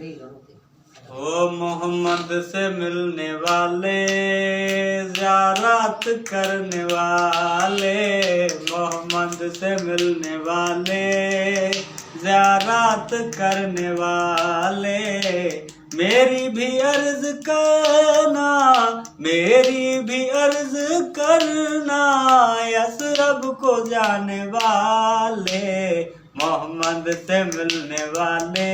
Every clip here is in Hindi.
ओ मोहम्मद से मिलने वाले, ज़ियारत करने वाले, मोहम्मद से मिलने वाले, ज़ियारत करने वाले, मेरी भी अर्ज करना, मेरी भी अर्ज करना, यसरब को जाने वाले, मोहम्मद से मिलने वाले,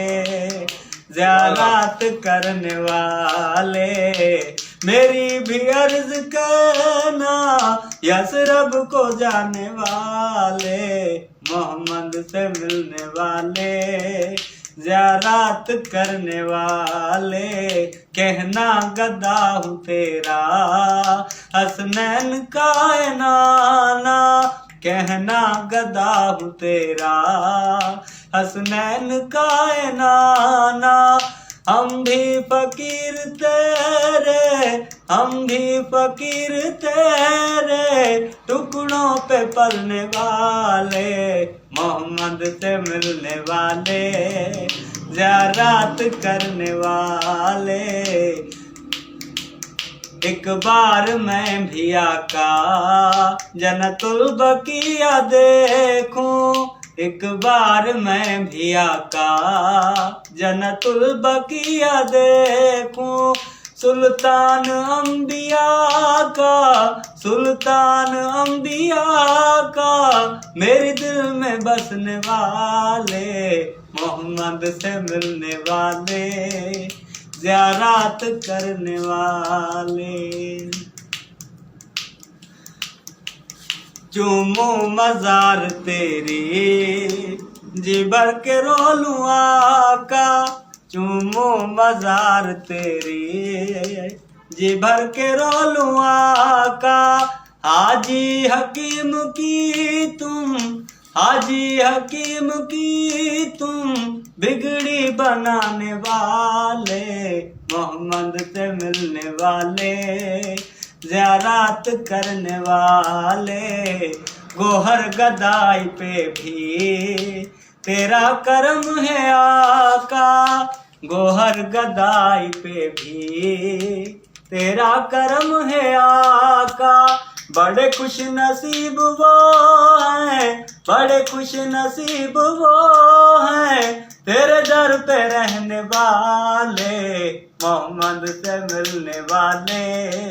ज़ियारत करने वाले, मेरी भी अर्ज करना, यसरब को जाने वाले, मोहम्मद से मिलने वाले, ज़ियारत करने वाले, कहना गदा हूँ तेरा, हसनैन का नाना, कहना गदा हूँ तेरा, हसनैन का नाना, हम भी फकीर तेरे, हम भी फकीर तेरे, टुकड़ों पे पलने वाले, मोहम्मद से मिलने वाले, ज़ियारत करने वाले। एक बार मैं भी आका जन्नतुल बकिया देखूं, एक बार मैं भी आका जन्नतुल बकिया देखूं, सुल्तान अंबिया का, सुल्तान अंबिया का, मेरे दिल में बसने वाले, मोहम्मद से मिलने वाले, ज़ियारत करने वाले। चूमो मज़ार तेरी, जी भर के रो लूं आका, चूमो मज़ार तेरी, जी भर के रो लूं आका, हाजी हकीम की तुम, हाजी हकीम की तुम, बिगड़ी बनाने वाले, मोहम्मद से मिलने वाले, ज़ियारत करने वाले, गोहर गदाई पे भी तेरा करम है आका, गोहर गदाई पे भी तेरा करम है आका, बड़े खुश नसीब वो हैं, बड़े खुश नसीब वो हैं, तेरे दर पे रहने वाले, मोहम्मद से मिलने वाले।